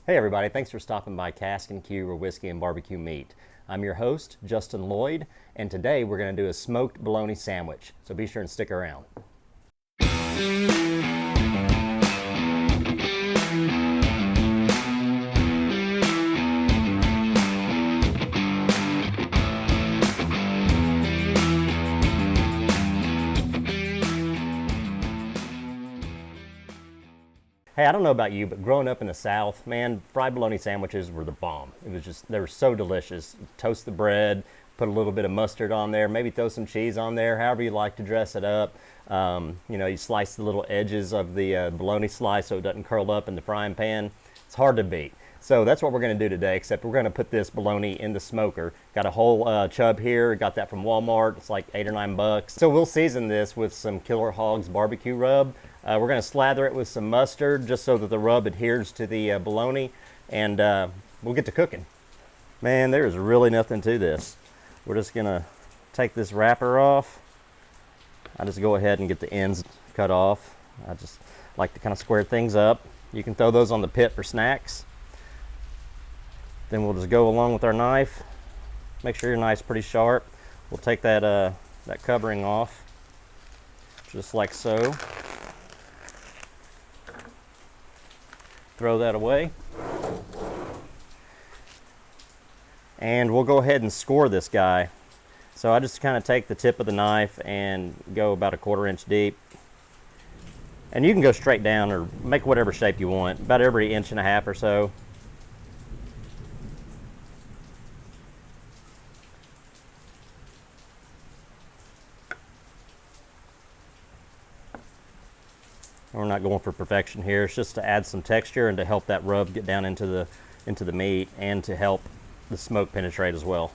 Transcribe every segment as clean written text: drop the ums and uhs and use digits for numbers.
Hey everybody, thanks for stopping by Casks-n-Que where whiskey and barbecue meet. I'm your host, Justin Lloyd, and today we're going to do a smoked bologna sandwich, so be sure and stick around. Hey, I don't know about you, but growing up in the South, man, fried bologna sandwiches were the bomb. It was just, they were so delicious. Toast the bread, put a little bit of mustard on there, maybe throw some cheese on there, however you like to dress it up. You slice the little edges of the bologna slice so it doesn't curl up in the frying pan. It's hard to beat. So that's what we're going to do today, except we're going to put this bologna in the smoker. Got a whole chub here, got that from Walmart. It's like $8 or $9. So we'll season this with some Killer Hogs barbecue rub. We're going to slather it with some mustard just so that the rub adheres to the bologna, and we'll get to cooking. Man, there's really nothing to this. We're just going to take this wrapper off. I just go ahead and get the ends cut off. I just like to kind of square things up. You can throw those on the pit for snacks. Then we'll just go along with our knife. Make sure your knife's pretty sharp. We'll take that, that covering off, just like so. Throw that away. And we'll go ahead and score this guy. So I just kind of take the tip of the knife and go about a 1/4 inch deep. And you can go straight down or make whatever shape you want, about every 1.5 inches or so. We're not going for perfection here. It's just to add some texture and to help that rub get down into the meat and to help the smoke penetrate as well.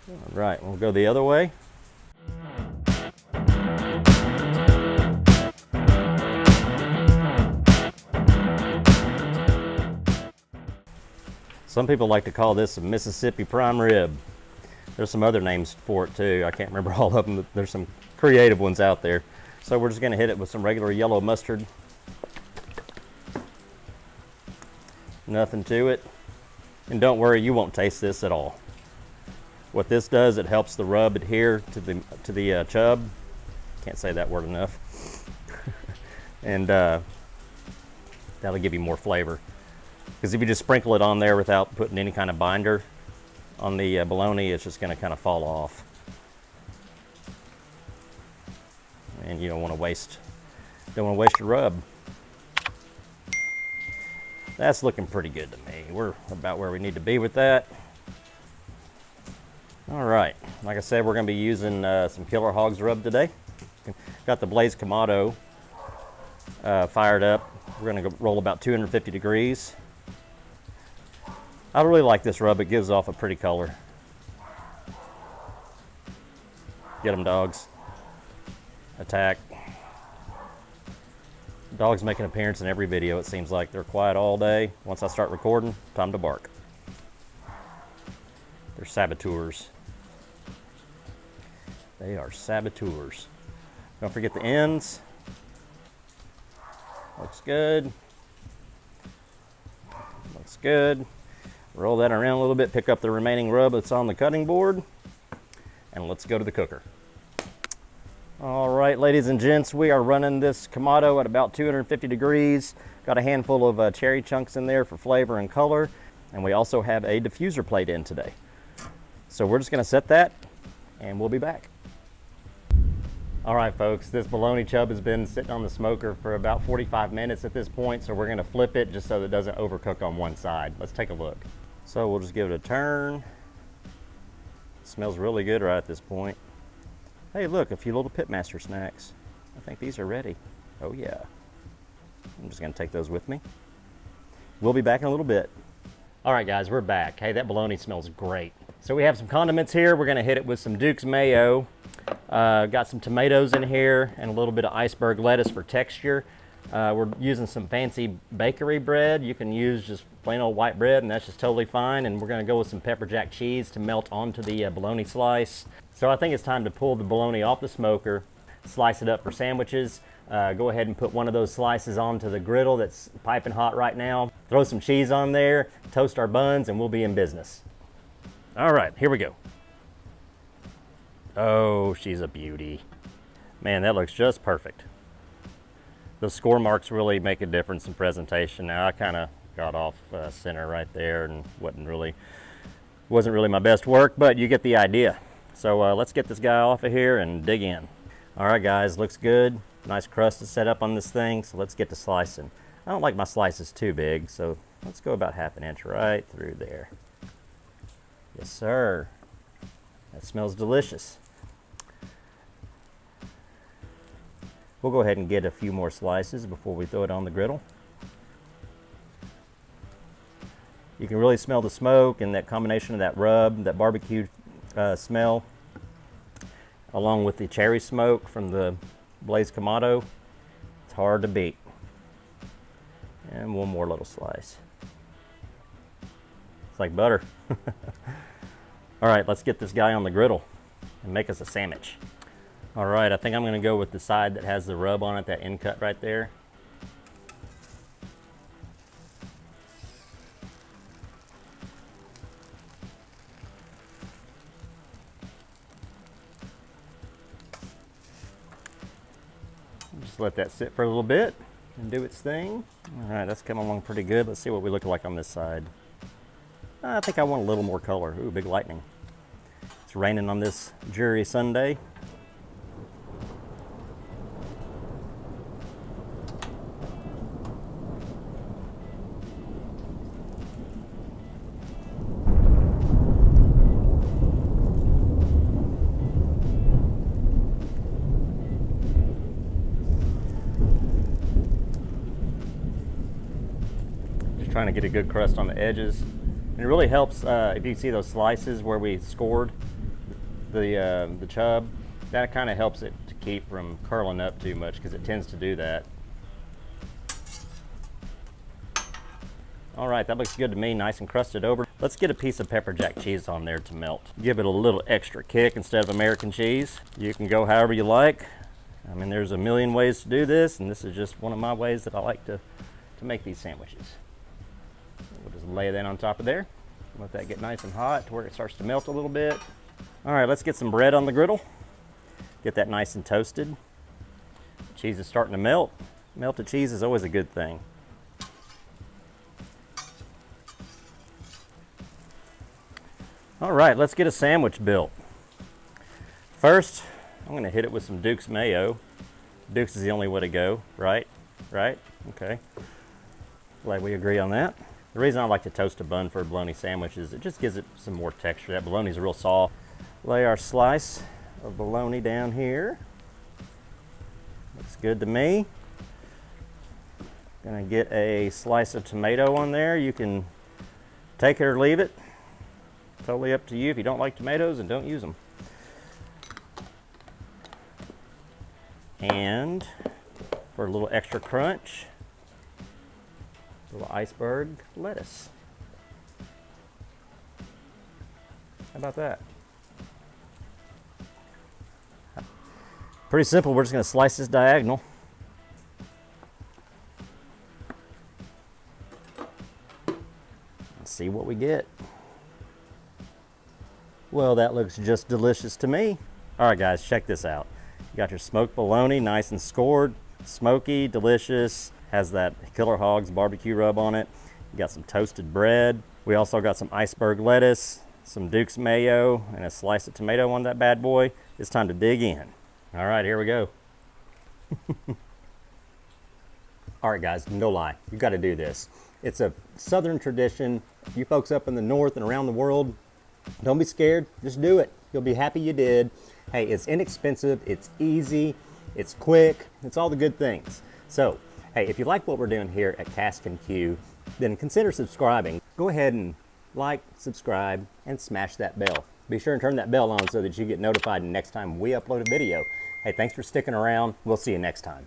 All right, we'll go the other way. Some people like to call this a Mississippi prime rib. There's some other names for it too. I can't remember all of them, but there's some creative ones out there. So we're just gonna hit it with some regular yellow mustard. Nothing to it. And don't worry, you won't taste this at all. What this does, it helps the rub adhere to the chub. Can't say that word enough. And that'll give you more flavor. Because if you just sprinkle it on there without putting any kind of binder on the bologna, it's just going to kind of fall off. And you don't want to waste your rub. That's looking pretty good to me. We're about where we need to be with that. All right, like I said, we're going to be using some Killer Hogs rub today. Got the Blaze Kamado fired up. We're going to roll about 250 degrees. I really like this rub. It gives off a pretty color. Get them, dogs. Attack. Dogs make an appearance in every video, it seems like. They're quiet all day. Once I start recording, time to bark. They're saboteurs. They are saboteurs. Don't forget the ends. Looks good. Looks good. Roll that around a little bit, pick up the remaining rub that's on the cutting board, and let's go to the cooker. All right, ladies and gents, we are running this Kamado at about 250 degrees. Got a handful of cherry chunks in there for flavor and color, and we also have a diffuser plate in today. So we're just gonna set that, and we'll be back. All right, folks, this bologna chub has been sitting on the smoker for about 45 minutes at this point, so we're gonna flip it just so that it doesn't overcook on one side. Let's take a look. So we'll just give it a turn. Smells really good right at this point. Hey, look, a few little Pitmaster snacks. I think these are ready. Oh yeah. I'm just gonna take those with me. We'll be back in a little bit. All right, guys, we're back. Hey, that bologna smells great. So we have some condiments here. We're gonna hit it with some Duke's mayo. Got some tomatoes in here and a little bit of iceberg lettuce for texture. We're using some fancy bakery bread. You can use just plain old white bread, and that's just totally fine. And we're gonna go with some pepper jack cheese to melt onto the bologna slice. So I think it's time to pull the bologna off the smoker, slice it up for sandwiches. Go ahead and put one of those slices onto the griddle that's piping hot right now. Throw some cheese on there, toast our buns, and we'll be in business. All right, here we go. Oh, she's a beauty. Man, that looks just perfect. Those score marks really make a difference in presentation. Now, I kind of got off center right there and wasn't really my best work, but you get the idea. So let's get this guy off of here and dig in. All right, guys, looks good. Nice crust to set up on this thing, so let's get to slicing. I don't like my slices too big, so let's go about 1/2 inch right through there. Yes, sir. That smells delicious. We'll go ahead and get a few more slices before we throw it on the griddle. You can really smell the smoke and that combination of that rub, that barbecue smell, along with the cherry smoke from the Blaze Kamado. It's hard to beat. And one more little slice. It's like butter. All right, let's get this guy on the griddle and make us a sandwich. All right, I think I'm gonna go with the side that has the rub on it, that end cut right there. Just let that sit for a little bit and do its thing. All right, that's coming along pretty good. Let's see what we look like on this side. I think I want a little more color. Ooh, big lightning. It's raining on this dreary Sunday. Trying to get a good crust on the edges. And it really helps if you see those slices where we scored the chub, that kind of helps it to keep from curling up too much because it tends to do that. All right, that looks good to me, nice and crusted over. Let's get a piece of pepper jack cheese on there to melt. Give it a little extra kick instead of American cheese. You can go however you like. I mean, there's a million ways to do this, and this is just one of my ways that I like to make these sandwiches. We'll just lay that on top of there. Let that get nice and hot to where it starts to melt a little bit. All right, let's get some bread on the griddle. Get that nice and toasted. Cheese is starting to melt. Melted cheese is always a good thing. All right, let's get a sandwich built. First, I'm gonna hit it with some Duke's mayo. Duke's is the only way to go, right? Right? Okay. Glad we agree on that. The reason I like to toast a bun for a bologna sandwich is it just gives it some more texture. That bologna is real soft. Lay our slice of bologna down here. Looks good to me. Gonna get a slice of tomato on there. You can take it or leave it. Totally up to you. If you don't like tomatoes, then don't use them. And for a little extra crunch, a little iceberg lettuce. How about that? Pretty simple. We're just going to slice this diagonal. Let's see what we get. Well, that looks just delicious to me. All right, guys, check this out. You got your smoked bologna, nice and scored, smoky, delicious. Has that Killer Hogs barbecue rub on it. You got some toasted bread. We also got some iceberg lettuce, some Duke's mayo, and a slice of tomato on that bad boy. It's time to dig in. All right, here we go. All right, guys, no lie, you got to do this. It's a Southern tradition. You folks up in the north and around the world, don't be scared, just do it. You'll be happy you did. Hey, it's inexpensive, it's easy, it's quick, it's all the good things. So, hey, if you like what we're doing here at Casks-n-Que, then consider subscribing. Go ahead and like, subscribe, and smash that bell. Be sure and turn that bell on so that you get notified next time we upload a video. Hey, thanks for sticking around. We'll see you next time.